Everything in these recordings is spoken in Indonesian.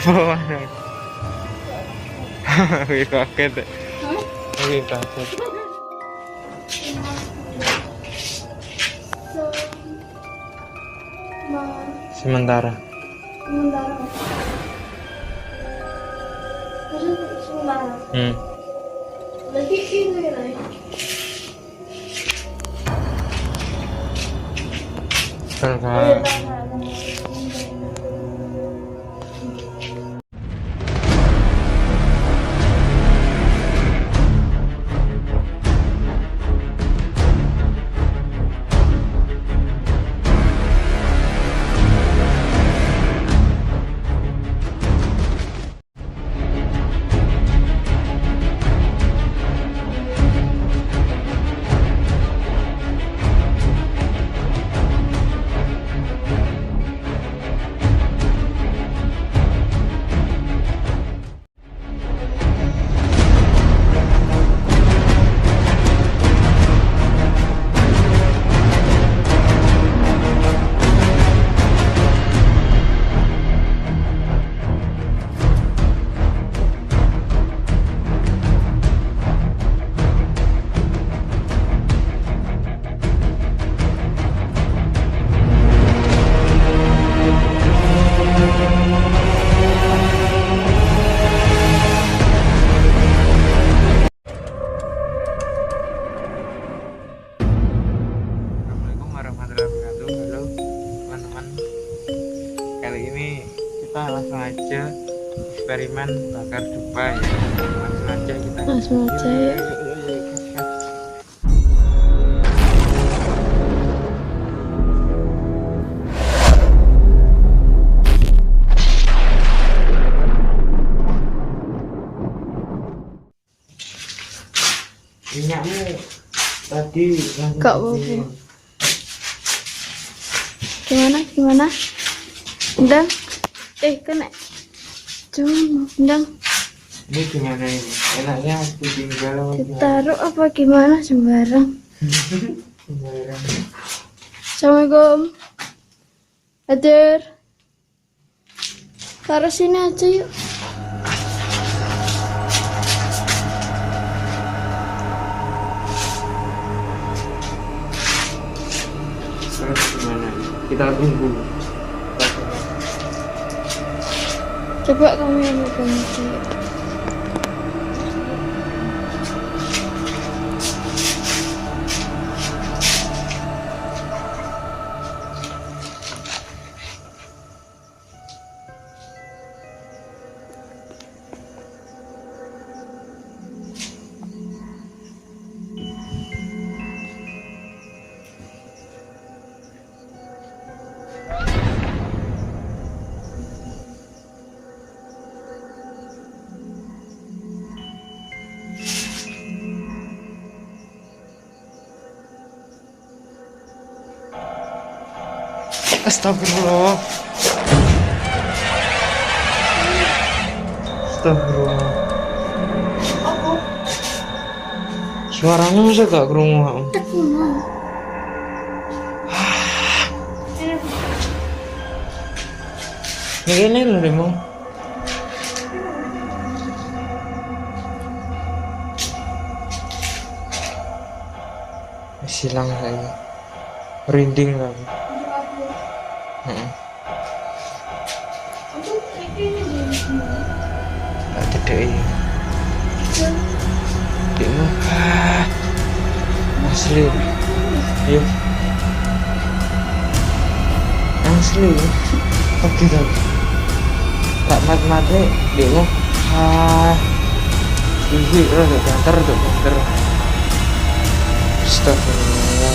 Wih kaget. Wih kaget. Sementara. Sementara. Sementara. Berarti ini lah. Sementara. Assalamualaikum warahmatullahi wabarakatuh. Halo teman-teman. Kali ini kita langsung aja eksperimen bakar dupa ya. Langsung aja kita. Langsung aja ya. Minyakmu tadi Kak Bobo. Gimana? Ndang. Kena. Cuma, Ndang. Ini gimana ini? Enaknya aku tinggal apa gimana? Ditaruh apa gimana sembarang? Sembarang. Assalamualaikum. Hadir. Taruh sini aja yuk. Terus gimana? Kita tunggu. Coba kamu yang megang aja yuk. Astagfirullah. Astagfirullah. Suaranya masa gak kerungu? Ini loh demo. Silang saya. Merinding lah. Tak dedek dekmu asli yuk asli oke kan tak mati dekmu ini rada banter tuh banter. Astagfirullah.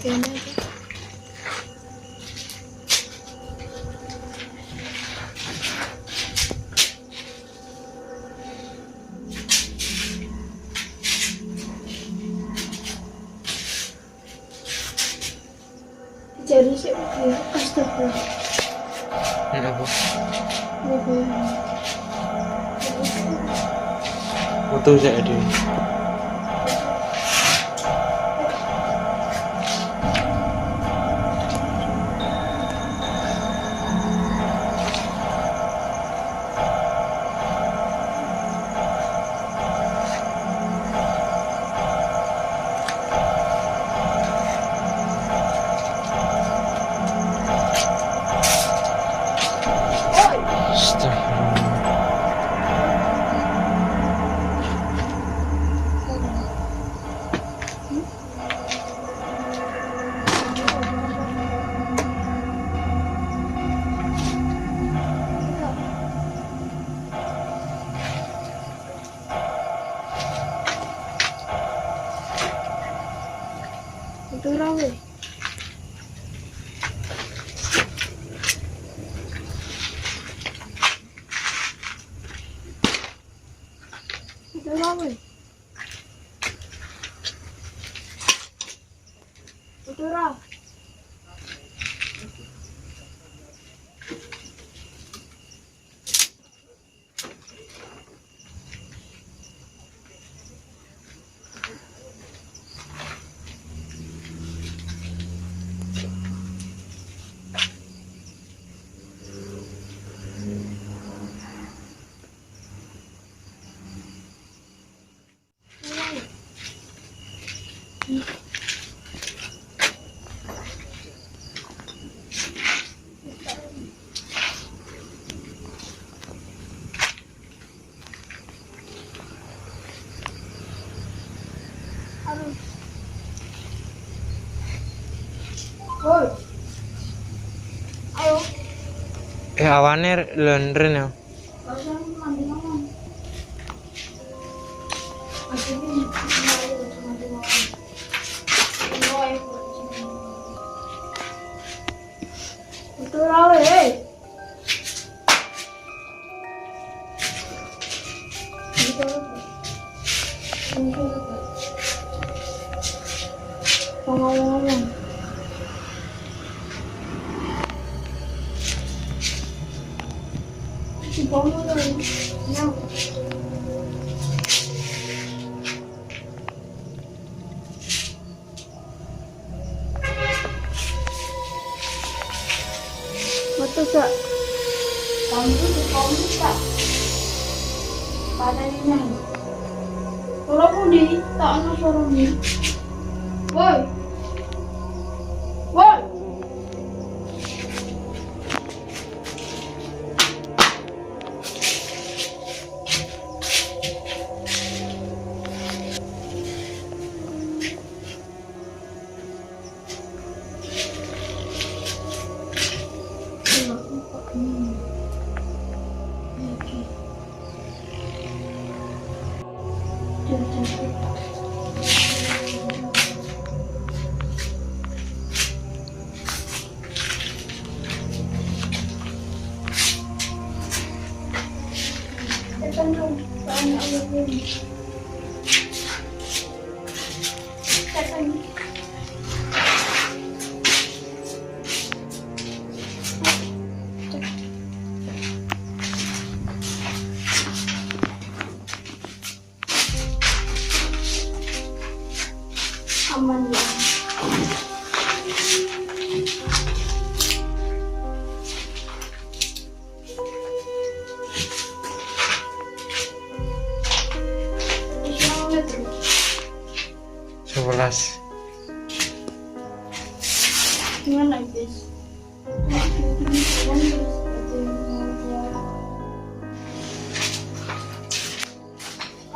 bagiannya aja. Jadi sih ya, astagfirullah. Kenapa? Ini bayang. Foto saya ada. Itu rawe. Itu rawe. Itu rawe. Aduh. Woi. Ayo. Awane lendren ya. Barusan mandi malam. Akhirnya mandi malam. Woi. Itu rawe. Itu rawe. Ngomong-ngomong. Si Bomo tuh, nyau. Betul gak? Kamu tak? Pada ini. Kalau mau di tak ada suara ni. Woi. Woi. Aman ya. Sebelas. Gimana guys?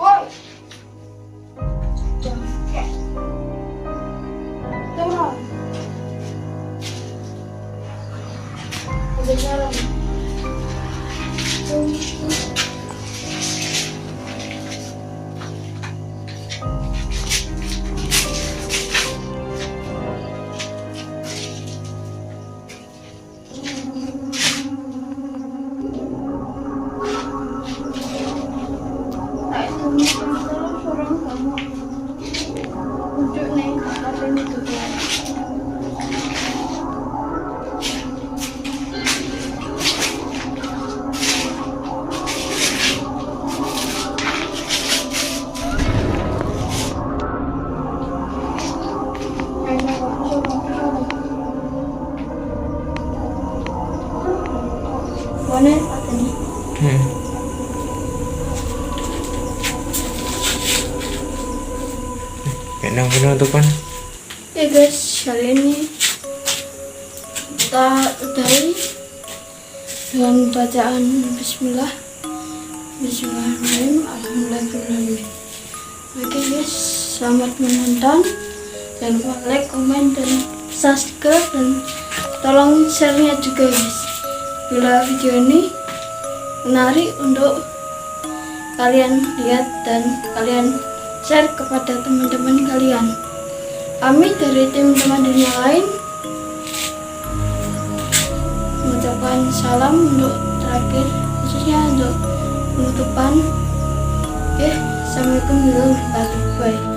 Woi. Turun. Udah jalan. Nang penutupan. Ya guys, kali ini kita udahi dengan bacaan Bismillah. Bismillahirrahmanirrahim. Alhamdulillahirrahmanirrahim. Oke guys, selamat menonton. Jangan lupa like, komen, dan subscribe, dan tolong share-nya juga guys. Bila video ini menarik untuk kalian lihat dan kalian share kepada teman-teman kalian. Kami dari tim teman dunia lain mengucapkan salam untuk terakhir, khususnya untuk penutupan. Assalamualaikum warahmatullahi wabarakatuh. Bye.